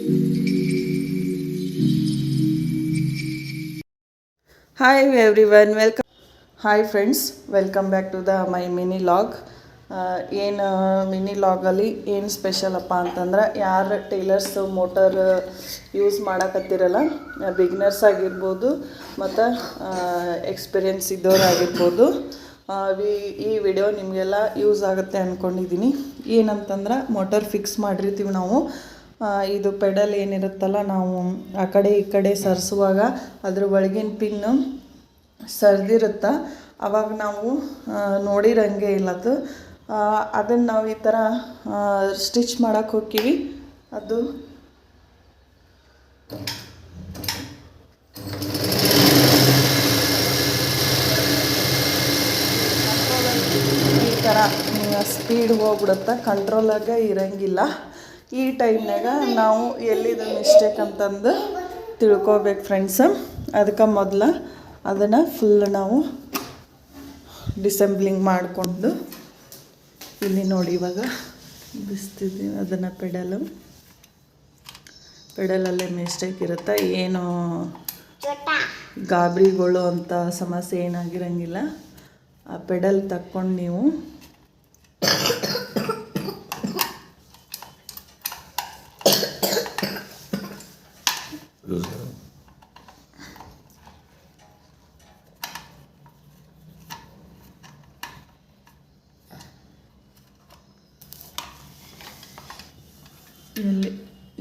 Hi everyone, welcome. Hi friends, welcome back to the my mini log. ಏನು mini ಲಾಗಲ್ಲಿ ಏನು special ಅಪ್ಪ ಅಂತಂದ್ರೆ, ಯಾರು ಟೇಲರ್ಸ್ ಮೋಟರ್ ಯೂಸ್ ಮಾಡಕತ್ತಿರಲ್ಲ, ಬಿಗ್ನರ್ಸ್ ಆಗಿರ್ಬೋದು ಮತ್ತು ಎಕ್ಸ್ಪೀರಿಯನ್ಸ್ ಇದ್ದವ್ರು ಆಗಿರ್ಬೋದು, ಈ ವಿಡಿಯೋ ನಿಮಗೆಲ್ಲ ಯೂಸ್ ಆಗುತ್ತೆ ಅಂದ್ಕೊಂಡಿದ್ದೀನಿ. ಏನಂತಂದ್ರೆ, ಮೋಟರ್ ಫಿಕ್ಸ್ ಮಾಡಿರ್ತೀವಿ ನಾವು. ಇದು ಪೆಡಲ್ ಏನಿರುತ್ತಲ್ಲ, ನಾವು ಆ ಕಡೆ ಈ ಕಡೆ ಸರಿಸುವಾಗ ಅದ್ರ ಒಳಗಿನ ಪಿನ್ನು ಸರಿದಿರುತ್ತೆ. ಅವಾಗ ನಾವು ನೋಡಿರಂಗೆ ಇಲ್ಲದು. ಅದನ್ನು ನಾವು ಈ ಥರ ಸ್ಟಿಚ್ ಮಾಡೋಕ್ಕೆ ಹೋಗ್ತೀವಿ. ಅದು ಈ ಥರ ಸ್ಪೀಡ್ ಹೋಗ್ಬಿಡುತ್ತೆ, ಕಂಟ್ರೋಲಾಗೆ ಇರೋಂಗಿಲ್ಲ. ಈ ಟೈಮ್ನಾಗ ನಾವು ಎಲ್ಲಿದು ಮಿಸ್ಟೇಕ್ ಅಂತಂದು ತಿಳ್ಕೊಬೇಕು ಫ್ರೆಂಡ್ಸ. ಅದಕ್ಕೆ ಮೊದಲು ಅದನ್ನು ಫುಲ್ ನಾವು ಡಿಸೆಂಬ್ಲಿಂಗ್ ಮಾಡಿಕೊಂಡು, ಇಲ್ಲಿ ನೋಡಿ ಇವಾಗ ಬಿಸ್ತಿದ್ದೀವಿ ಅದನ್ನು. ಪೆಡಲಲ್ಲೇ ಮಿಸ್ಟೇಕ್ ಇರುತ್ತೆ, ಏನು ಗಾಬರಿಗಳು ಅಂತ ಸಮಸ್ಯೆ ಏನಾಗಿರೋಂಗಿಲ್ಲ. ಆ ಪೆಡಲ್ ತಕ್ಕೊಂಡು ನೀವು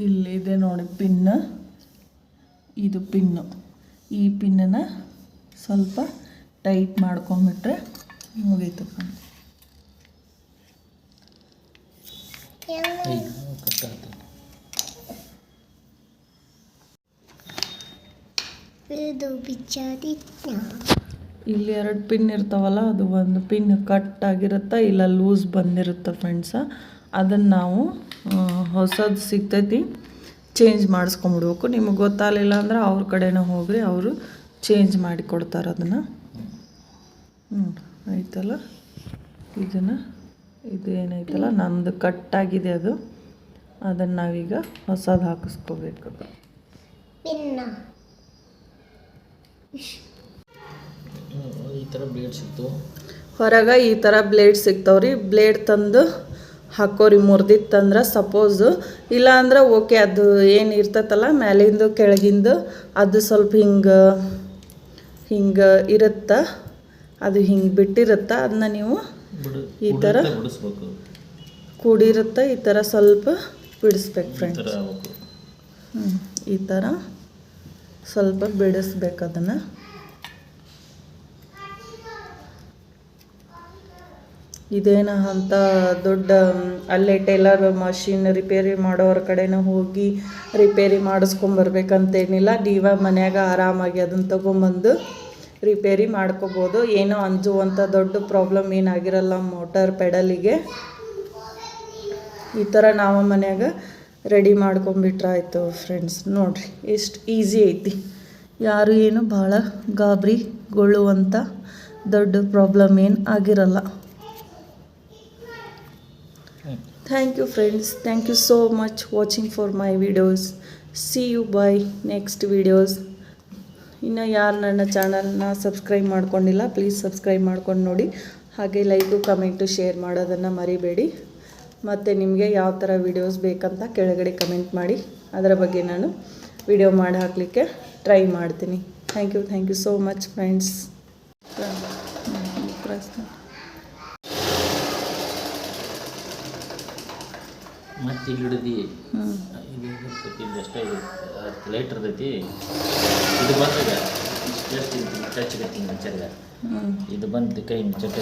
ಇಲ್ಲಿದೆ ನೋಡಿ ಪಿನ್ನು, ಇದು ಪಿನ್ನು. ಈ ಪಿನ್ನನ್ನು ಸ್ವಲ್ಪ ಟೈಟ್ ಮಾಡ್ಕೊಂಬಿಟ್ರೆ ಮುಗೀತು. ಇಲ್ಲಿ 2 ಪಿನ್ ಇರ್ತಾವಲ್ಲ, ಅದು ಒಂದು ಪಿನ್ ಕಟ್ ಆಗಿರುತ್ತೆ, ಇಲ್ಲ ಲೂಸ್ ಬಂದಿರುತ್ತೆ ಫ್ರೆಂಡ್ಸ. ಅದನ್ನು ನಾವು ಹೊಸದು ಸಿಗ್ತೈತಿ, ಚೇಂಜ್ ಮಾಡಿಸ್ಕೊಂಬಿಡ್ಬೇಕು. ನಿಮಗೆ ಗೊತ್ತಾಗಲಿಲ್ಲ ಅಂದ್ರೆ ಅವ್ರ ಕಡೆನೇ ಹೋಗ್ರಿ, ಅವರು ಚೇಂಜ್ ಮಾಡಿ ಕೊಡ್ತಾರೆ ಅದನ್ನು. ಆಯ್ತಲ್ಲ, ಇದನ್ನು ಇದು ಏನೈತಲ್ಲ ನಮ್ಮದು ಕಟ್ಟಾಗಿದೆ, ಅದನ್ನು ನಾವೀಗ ಹೊಸದು ಹಾಕಿಸ್ಕೋಬೇಕು. ಈ ಥರ ಬ್ಲೇಡ್ ಸಿಗ್ತು ಹೊರಗೆ, ಈ ಥರ ಬ್ಲೇಡ್ ಸಿಗ್ತಾವ್ರಿ. ಬ್ಲೇಡ್ ತಂದು ಹಾಕೋರಿ, ಮುರಿದಿತ್ತಂದ್ರೆ ಸಪೋಸು. ಇಲ್ಲ ಅಂದ್ರೆ ಓಕೆ, ಅದು ಏನು ಇರ್ತೈತಲ್ಲ ಮ್ಯಾಲಿಂದು ಕೆಳಗಿಂದು, ಅದು ಸ್ವಲ್ಪ ಹಿಂಗೆ ಇರುತ್ತೆ, ಅದು ಹಿಂಗೆ ಬಿಟ್ಟಿರುತ್ತೆ. ಅದನ್ನ ನೀವು ಈ ಥರ ಕೂಡಿರುತ್ತೆ, ಈ ಥರ ಸ್ವಲ್ಪ ಬಿಡಿಸ್ಬೇಕು ಫ್ರೆಂಡ್ಸ್. ಈ ಥರ ಸ್ವಲ್ಪ ಬಿಡಿಸ್ಬೇಕು ಅದನ್ನು. ಇದೇನ ಅಂತ ದೊಡ್ಡ ಅಲ್ಲೇ ಟೇಲರ್ ಮಷಿನ್ ರಿಪೇರಿ ಮಾಡೋರ ಕಡೆನೂ ಹೋಗಿ ರಿಪೇರಿ ಮಾಡಿಸ್ಕೊಂಬರ್ಬೇಕಂತೇನಿಲ್ಲ. ನೀವೇ ಮನ್ಯಾಗ ಆರಾಮಾಗಿ ಅದನ್ನು ತೊಗೊಂಬಂದು ರಿಪೇರಿ ಮಾಡ್ಕೋಬೋದು. ಏನೋ ಅಂಜುವಂಥ ದೊಡ್ಡ ಪ್ರಾಬ್ಲಮ್ ಏನಾಗಿರಲ್ಲ ಮೋಟರ್ ಪೆಡಲಿಗೆ. ಈ ಥರ ನಾವು ಮನ್ಯಾಗ ರೆಡಿ ಮಾಡ್ಕೊಂಬಿಟ್ರೆ ಆಯಿತು ಫ್ರೆಂಡ್ಸ್. ನೋಡಿರಿ ಎಷ್ಟು ಈಸಿ ಐತಿ, ಯಾರು ಏನು ಭಾಳ ಗಾಬರಿಗೊಳ್ಳುವಂಥ ದೊಡ್ಡ ಪ್ರಾಬ್ಲಮ್ ಏನು ಆಗಿರಲ್ಲ. Thank you friends, thank you so much watching for my videos. See you by next videos. ಇನ್ನು ಯಾರು ನನ್ನ ಚಾನಲ್ನ ಸಬ್ಸ್ಕ್ರೈಬ್ ಮಾಡ್ಕೊಂಡಿಲ್ಲ, ಪ್ಲೀಸ್ ಸಬ್ಸ್ಕ್ರೈಬ್ ಮಾಡ್ಕೊಂಡು ನೋಡಿ. ಹಾಗೆ ಲೈಕು ಕಮೆಂಟು ಶೇರ್ ಮಾಡೋದನ್ನು ಮರಿಬೇಡಿ. ಮತ್ತು ನಿಮಗೆ ಯಾವ ಥರ ವೀಡಿಯೋಸ್ ಬೇಕಂತ ಕೆಳಗಡೆ ಕಮೆಂಟ್ ಮಾಡಿ, ಅದರ ಬಗ್ಗೆ ನಾನು ವಿಡಿಯೋ ಮಾಡಿ ಹಾಕಲಿಕ್ಕೆ ಟ್ರೈ ಮಾಡ್ತೀನಿ. Thank you so much friends. ಮತ್ತೆ ಇಲ್ಲಿ ಹಿಡಿದು ಇದು ಅಷ್ಟೇ, ಇದು ಲೈಟ್ ಇರ್ತೈತಿ. ಇದು ಬಂದಾಗ ಟಚ್ ಗತ್ತಿ ಚರ್ಗ, ಇದು ಬಂದು ಕೈ ಚಟ್ಟ